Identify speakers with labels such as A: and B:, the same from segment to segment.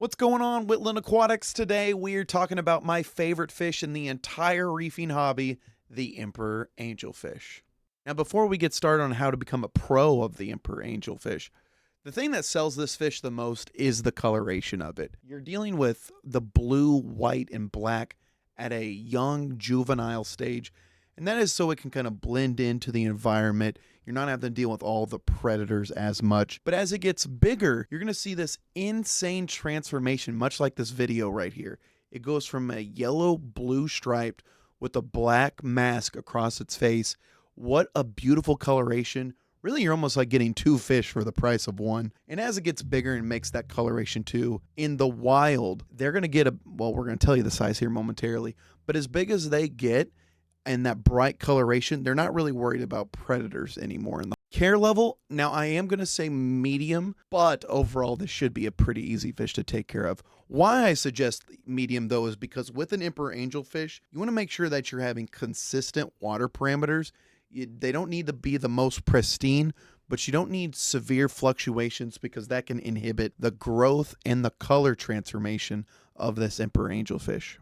A: What's going on, Whitlyn Aquatics? Today we're talking about my favorite fish in the entire reefing hobby, the emperor angelfish. Now, before we get started on how to become a pro of the emperor angelfish, the thing that sells this fish the most is the coloration of it. You're dealing with the blue, white, and black at a young juvenile stage, and that is so it can kind of blend into the environment. You're not having to deal with all the predators as much. But as it gets bigger, you're going to see this insane transformation, much like this video right here. It goes from a yellow-blue striped with a black mask across its face. What a beautiful coloration. Really, you're almost like getting two fish for the price of one. And as it gets bigger and makes that coloration too, in the wild, they're going to get well, we're going to tell you the size here momentarily, but as big as they get, and that bright coloration, they're not really worried about predators anymore. In the care level, now I am going to say medium, but overall this should be a pretty easy fish to take care of. Why I suggest medium though is because with an emperor angelfish, you want to make sure that you're having consistent water parameters. They don't need to be the most pristine, but you don't need severe fluctuations because that can inhibit the growth and the color transformation of this emperor angelfish.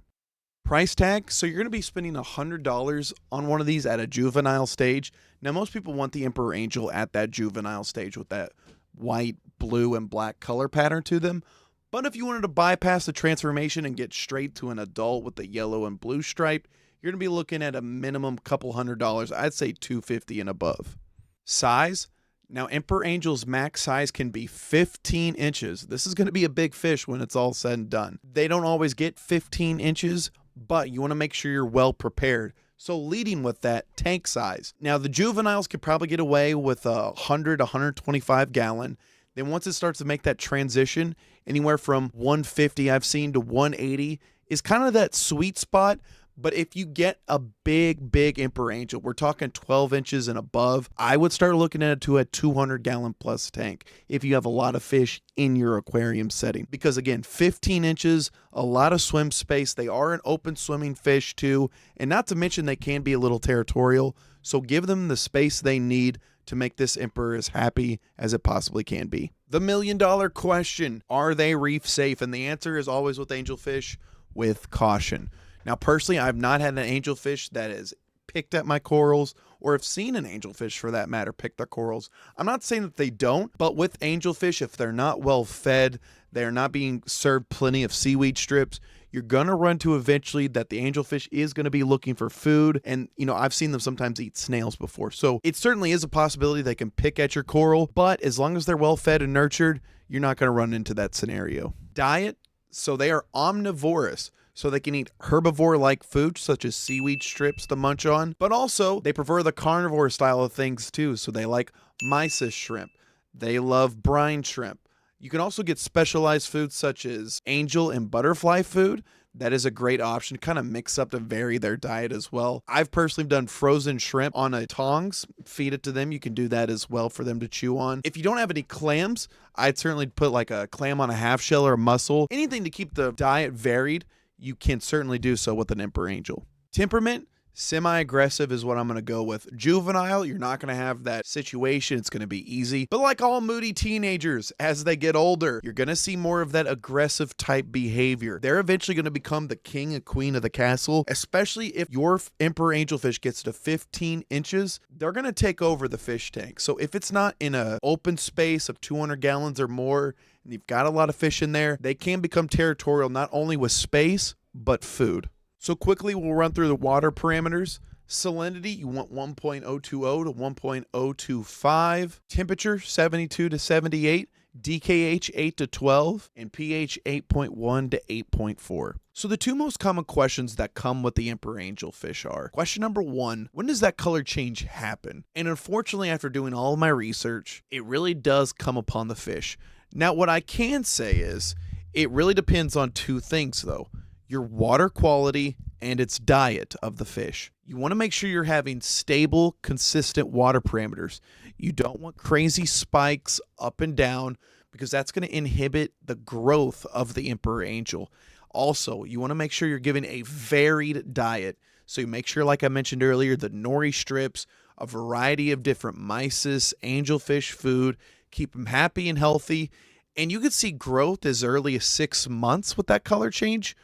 A: Price tag, so you're going to be spending $100 on one of these at a juvenile stage. Now, most people want the emperor angel at that juvenile stage with that white, blue, and black color pattern to them. But if you wanted to bypass the transformation and get straight to an adult with the yellow and blue stripe, you're going to be looking at a minimum couple $100. I'd say $250 and above. Size, now emperor angel's max size can be 15 inches. This is going to be a big fish when it's all said and done. They don't always get 15 inches, but you want to make sure you're well prepared. So leading with that, tank size. Now the juveniles could probably get away with a 125 gallon. Then once it starts to make that transition, anywhere from 150 I've seen to 180 is kind of that sweet spot. But if you get a big emperor angel, we're talking 12 inches and above, I would start looking at it to a 200 gallon plus tank if you have a lot of fish in your aquarium setting. Because again, 15 inches, a lot of swim space. They are an open swimming fish too. And not to mention they can be a little territorial. So give them the space they need to make this emperor as happy as it possibly can be. The $1 million question, are they reef safe? And the answer is always with angelfish, with caution. Now, personally, I've not had an angelfish that has picked at my corals or have seen an angelfish, for that matter, pick their corals. I'm not saying that they don't, but with angelfish, if they're not well fed, they're not being served plenty of seaweed strips, you're going to run to eventually that the angelfish is going to be looking for food. And, you know, I've seen them sometimes eat snails before. So it certainly is a possibility they can pick at your coral, but as long as they're well fed and nurtured, you're not going to run into that scenario. Diet, so they are omnivorous. So they can eat herbivore-like food, such as seaweed strips to munch on. But also, they prefer the carnivore style of things too. So they like mysis shrimp. They love brine shrimp. You can also get specialized foods such as angel and butterfly food. That is a great option to kind of mix up to vary their diet as well. I've personally done frozen shrimp on a tongs, feed it to them. You can do that as well for them to chew on. If you don't have any clams, I'd certainly put like a clam on a half shell or a mussel. Anything to keep the diet varied. You can certainly do so with an emperor angel. Temperament, semi-aggressive is what I'm going to go with. Juvenile, you're not going to have that situation. It's going to be easy. But like all moody teenagers, as they get older, you're going to see more of that aggressive type behavior. They're eventually going to become the king and queen of the castle, especially if your emperor angelfish gets to 15 inches. They're going to take over the fish tank. So if it's not in an open space of 200 gallons or more, and you've got a lot of fish in there, they can become territorial not only with space, but food. So quickly, we'll run through the water parameters. Salinity, you want 1.020 to 1.025. Temperature, 72 to 78. DKH, 8 to 12. And pH, 8.1 to 8.4. So the two most common questions that come with the emperor angelfish are, question number one, when does that color change happen? And unfortunately, after doing all of my research, it really does come upon the fish. Now, what I can say is, it really depends on two things, though. Your water quality and its diet of the fish. You want to make sure you're having stable, consistent water parameters. You don't want crazy spikes up and down because that's going to inhibit the growth of the emperor angel. Also, you want to make sure you're giving a varied diet. So you make sure, like I mentioned earlier, the nori strips, a variety of different mysis, angelfish food, keep them happy and healthy. And you can see growth as early as 6 months with that color change.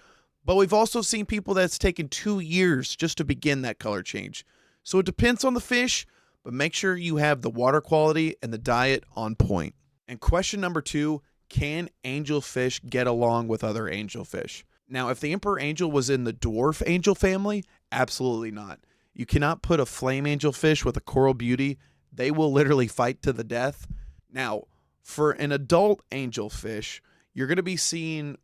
A: But we've also seen people that's taken 2 years just to begin that color change. So it depends on the fish, but make sure you have the water quality and the diet on point. And question number 2, can angelfish get along with other angelfish? Now, if the emperor angel was in the dwarf angel family, absolutely not. You cannot put a flame angelfish with a coral beauty. They will literally fight to the death. Now, for an adult angelfish, you're going to be seeing,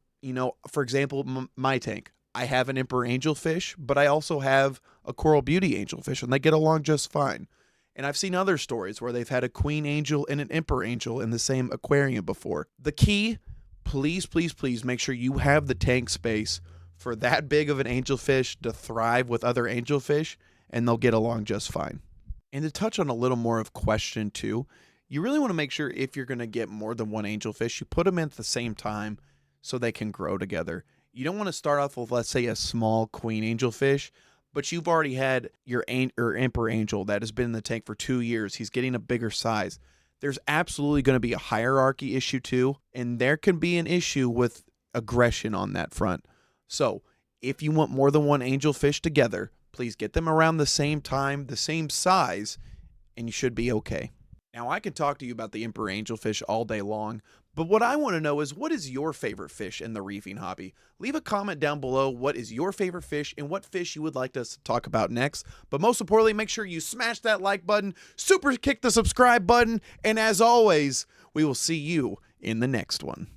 A: for example, my tank. I have an emperor angelfish, but I also have a coral beauty angelfish, and they get along just fine. And I've seen other stories where they've had a queen angel and an emperor angel in the same aquarium before. The key, please, please, please make sure you have the tank space for that big of an angelfish to thrive with other angelfish, and they'll get along just fine. And to touch on a little more of question 2, you really want to make sure if you're going to get more than one angelfish, you put them in at the same time so they can grow together. You don't want to start off with, let's say, a small queen angelfish, but you've already had your emperor angel that has been in the tank for 2 years. He's getting a bigger size. There's absolutely going to be a hierarchy issue too, and there can be an issue with aggression on that front. So if you want more than one angelfish together, please get them around the same time, the same size, and you should be okay. Now, I can talk to you about the emperor angelfish all day long, but what I want to know is, what is your favorite fish in the reefing hobby? Leave a comment down below. What is your favorite fish and what fish you would like us to talk about next? But most importantly, make sure you smash that like button, super kick the subscribe button, and as always, we will see you in the next one.